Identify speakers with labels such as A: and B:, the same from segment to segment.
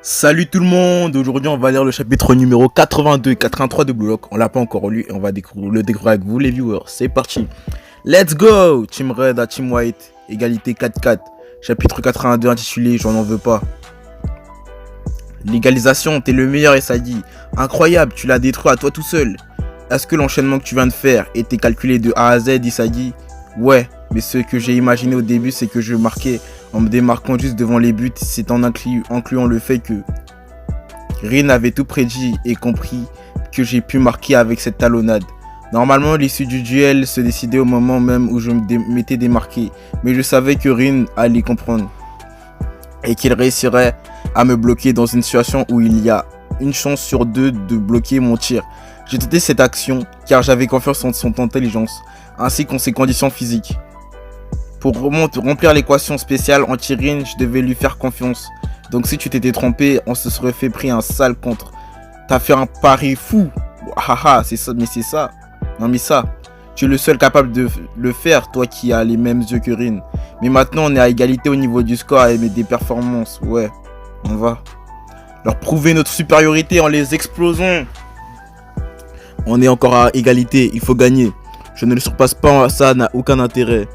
A: Salut tout le monde, aujourd'hui on va lire le chapitre numéro 82 et 83 de Blue Lock. On l'a pas encore lu et on va le découvrir avec vous les viewers. C'est parti. Let's go. Team Red à Team White, égalité 4-4. Chapitre 82 intitulé J'en veux pas. Légalisation, t'es le meilleur Isagi. Incroyable, tu l'as détruit à toi tout seul. Est-ce que l'enchaînement que tu viens de faire était calculé de A à Z, Isagi? Ouais, mais ce que j'ai imaginé au début, c'est que je marquais en me démarquant juste devant les buts, c'est en incluant le fait que Rin avait tout prédit et compris que j'ai pu marquer avec cette talonnade. Normalement, l'issue du duel se décidait au moment même où je m'étais démarqué, mais je savais que Rin allait comprendre et qu'il réussirait à me bloquer dans une situation où il y a une chance sur deux de bloquer mon tir. J'ai tenté cette action car j'avais confiance en son intelligence ainsi qu'en ses conditions physiques. Pour remplir l'équation spéciale anti-Rin, je devais lui faire confiance. Donc si tu t'étais trompé, on se serait fait pris un sale contre. T'as fait un pari fou. Haha, c'est ça, mais c'est ça. Non mais ça, tu es le seul capable de le faire, toi qui as les mêmes yeux que Rin. Mais maintenant on est à égalité au niveau du score et des performances. Ouais, on va leur prouver notre supériorité en les explosant. On est encore à égalité, il faut gagner. Je ne le surpasse pas, ça n'a aucun intérêt.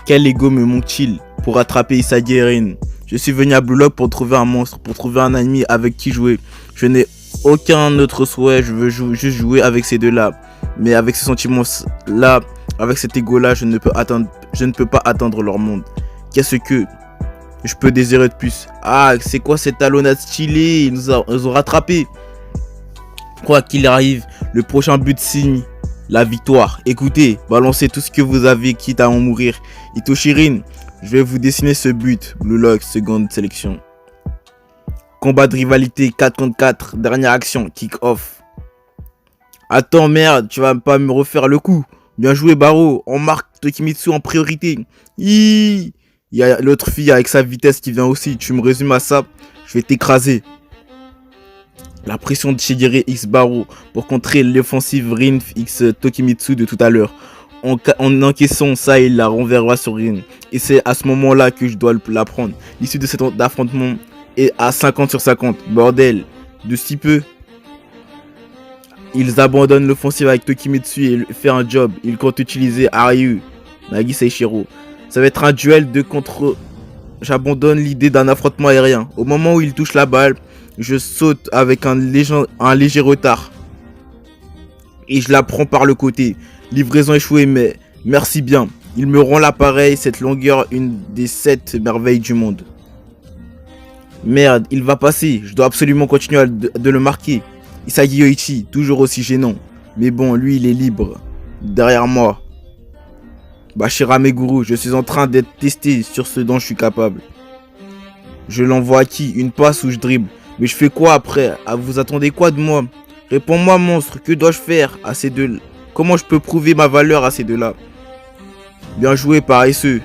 A: Quel ego me manque-t-il pour attraper Isagi et Rin? Je suis venu à Blue Lock pour trouver un monstre, pour trouver un ennemi avec qui jouer. Je n'ai aucun autre souhait, je veux juste jouer avec ces deux-là. Mais avec ces sentiments-là, avec cet ego-là, je ne peux pas atteindre leur monde. Qu'est-ce que je peux désirer de plus? Ah, c'est quoi cette talonnade stylée? Ils nous ont rattrapés. Quoi qu'il arrive, le prochain but signe la victoire. Écoutez, balancez tout ce que vous avez, quitte à en mourir. Itoshi Rin, je vais vous dessiner ce but. Blue Lock, seconde sélection. Combat de rivalité 4 contre 4. Dernière action, kick-off. Attends, merde, tu vas pas me refaire le coup. Bien joué, Baro. On marque Tokimitsu en priorité. Il y a l'autre fille avec sa vitesse qui vient aussi. Tu me résumes à ça, je vais t'écraser. La pression de Shigiri X Baro pour contrer l'offensive Rin X Tokimitsu de tout à l'heure. En encaissant ça, il la renverra sur Rin. Et c'est à ce moment-là que je dois la prendre. L'issue de cet affrontement est à 50 sur 50. Bordel, de si peu. Ils abandonnent l'offensive avec Tokimitsu et fait un job. Ils comptent utiliser Aryu, Nagi Seishiro. Ça va être un duel de contre. J'abandonne l'idée d'un affrontement aérien. Au moment où il touche la balle, je saute avec un léger retard. Et je la prends par le côté. Livraison échouée, mais merci bien. Il me rend l'appareil, cette longueur, une des 7 merveilles du monde. Merde, il va passer. Je dois absolument continuer de le marquer. Isagi Yoichi, toujours aussi gênant. Mais bon, lui, il est libre. Derrière moi. Bashira Meguru, je suis en train d'être testé sur ce dont je suis capable. Je l'envoie à qui? Une passe ou je dribble? Mais je fais quoi après? Vous attendez quoi de moi? Réponds-moi, monstre, que dois-je faire à ces deux? Comment je peux prouver ma valeur à ces deux-là? Bien joué, paresseux.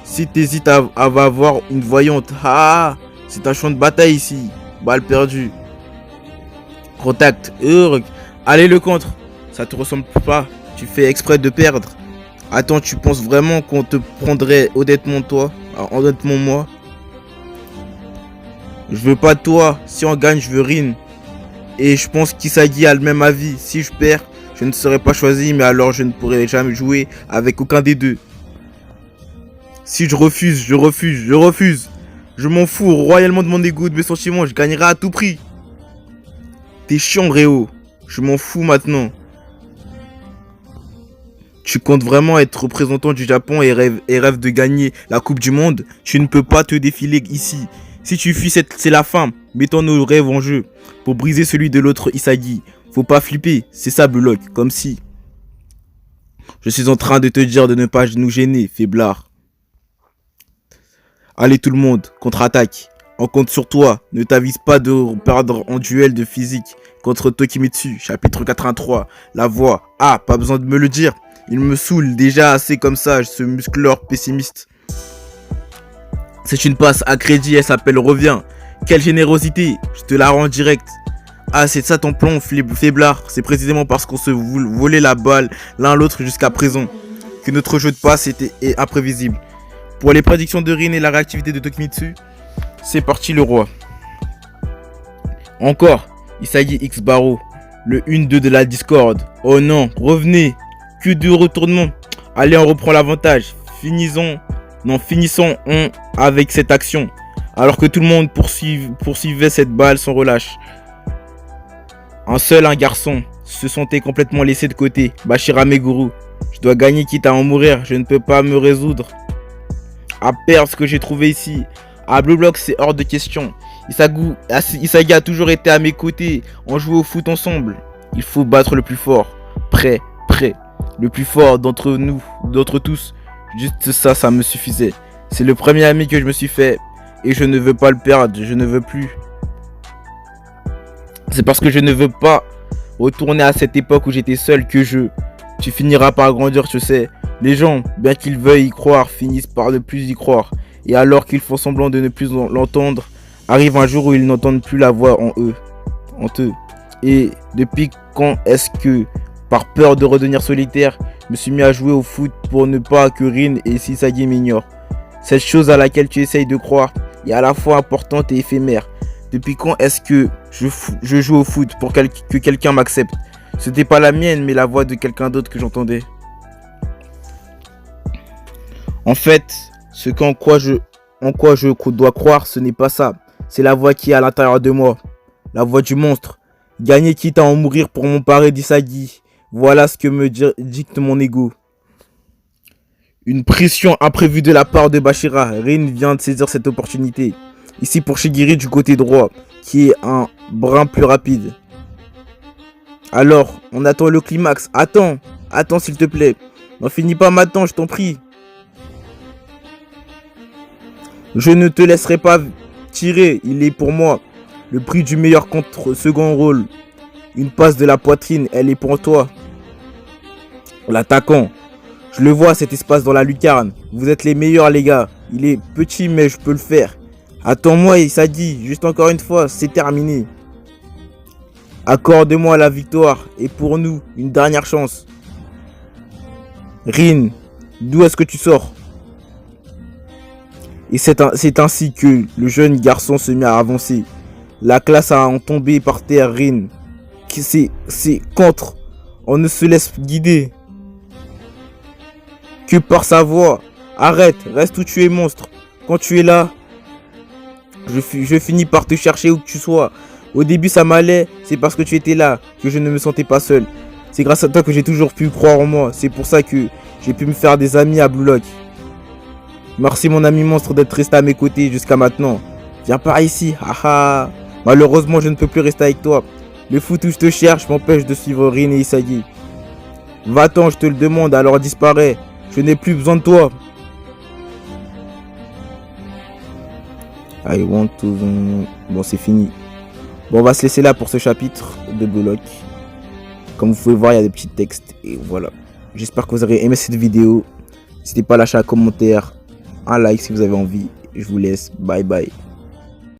A: Si t'hésites à avoir une voyante, c'est un champ de bataille ici. Balle perdue. Contact. Allez, le contre. Ça te ressemble pas. Tu fais exprès de perdre. Attends, tu penses vraiment qu'on te prendrait honnêtement moi? Je veux pas toi. Si on gagne, je veux Rin. Et je pense qu'Isagi a le même avis. Si je perds, je ne serai pas choisi, mais alors je ne pourrai jamais jouer avec aucun des deux. Si je refuse, je refuse. Je m'en fous royalement de mon ego, de mes sentiments. Je gagnerai à tout prix. T'es chiant, Réo. Je m'en fous maintenant. Tu comptes vraiment être représentant du Japon et rêve de gagner la Coupe du Monde? Tu ne peux pas te défiler ici. Si tu fuis, c'est la fin. Mettons nos rêves en jeu pour briser celui de l'autre Isagi. Faut pas flipper, c'est ça Blue Lock, comme si. Je suis en train de te dire de ne pas nous gêner, faiblard. Allez tout le monde, contre-attaque. On compte sur toi, ne t'avise pas de perdre en duel de physique contre Tokimitsu, chapitre 83. La voix, pas besoin de me le dire. Il me saoule déjà assez comme ça, ce muscleur pessimiste. C'est une passe à crédit, elle s'appelle Reviens. Quelle générosité, je te la rends direct. C'est ça ton plan, faiblard. C'est précisément parce qu'on se volait la balle l'un l'autre jusqu'à présent que notre jeu de passe est imprévisible. Pour les prédictions de Rin et la réactivité de Tokimitsu, c'est parti le roi. Encore, Isagi X Barreau, le 1-2 de la Discord. Oh non, revenez. Que de retournement. Allez, on reprend l'avantage. Finissons avec cette action. Alors que tout le monde poursuivait cette balle sans relâche. Un garçon se sentait complètement laissé de côté. Bashira Meguru. Je dois gagner quitte à en mourir. Je ne peux pas me résoudre à perdre ce que j'ai trouvé ici. À Blue Block, c'est hors de question. Isagi a toujours été à mes côtés. On joue au foot ensemble. Il faut battre le plus fort. Prêt. Le plus fort d'entre tous. Juste ça, ça me suffisait. C'est le premier ami que je me suis fait. Et je ne veux pas le perdre. Je ne veux plus. C'est parce que je ne veux pas retourner à cette époque où j'étais seul que tu finiras par grandir, je sais. Les gens, bien qu'ils veuillent y croire, finissent par ne plus y croire. Et alors qu'ils font semblant de ne plus l'entendre, arrive un jour où ils n'entendent plus la voix en eux. Et depuis quand est-ce que, par peur de redevenir solitaire, je me suis mis à jouer au foot pour ne pas que Rin et Isagi m'ignorent? Cette chose à laquelle tu essayes de croire est à la fois importante et éphémère. Depuis quand est-ce que je joue au foot pour que quelqu'un m'accepte? C'était pas la mienne, mais la voix de quelqu'un d'autre que j'entendais. En fait, en quoi je dois croire, ce n'est pas ça. C'est la voix qui est à l'intérieur de moi. La voix du monstre. Gagner quitte à en mourir pour m'emparer d'Isagi. Voilà ce que me dicte mon ego. Une pression imprévue de la part de Bashira. Rin vient de saisir cette opportunité. Ici pour Shigiri du côté droit, qui est un brin plus rapide. Alors, on attend le climax. Attends s'il te plaît. N'en finis pas maintenant, je t'en prie. Je ne te laisserai pas tirer, il est pour moi. Le prix du meilleur contre second rôle. Une passe de la poitrine, elle est pour toi. L'attaquant. Je le vois cet espace dans la lucarne. Vous êtes les meilleurs les gars. Il est petit mais je peux le faire. Attends-moi Isagi, juste encore une fois, c'est terminé. Accorde-moi la victoire et pour nous, une dernière chance. Rin, d'où est-ce que tu sors? Et c'est ainsi que le jeune garçon se mit à avancer. La classe a en tombé par terre. Rin. C'est contre. On ne se laisse guider que par sa voix. Arrête, reste où tu es monstre. Quand tu es là, je finis par te chercher où que tu sois. Au début ça m'allait, c'est parce que tu étais là que je ne me sentais pas seul. C'est grâce à toi que j'ai toujours pu croire en moi. C'est pour ça que j'ai pu me faire des amis à Blue Lock. Merci mon ami monstre d'être resté à mes côtés jusqu'à maintenant. Viens par ici, haha. Malheureusement je ne peux plus rester avec toi. Le foot où je te cherche m'empêche de suivre Rin et Isagi. Va-t'en, je te le demande, alors disparais. Je n'ai plus besoin de toi. I want to... Bon, c'est fini. Bon, on va se laisser là pour ce chapitre de Blue Lock. Comme vous pouvez voir, il y a des petits textes. Et voilà. J'espère que vous aurez aimé cette vidéo. N'hésitez pas à lâcher un commentaire, un like si vous avez envie. Je vous laisse. Bye bye.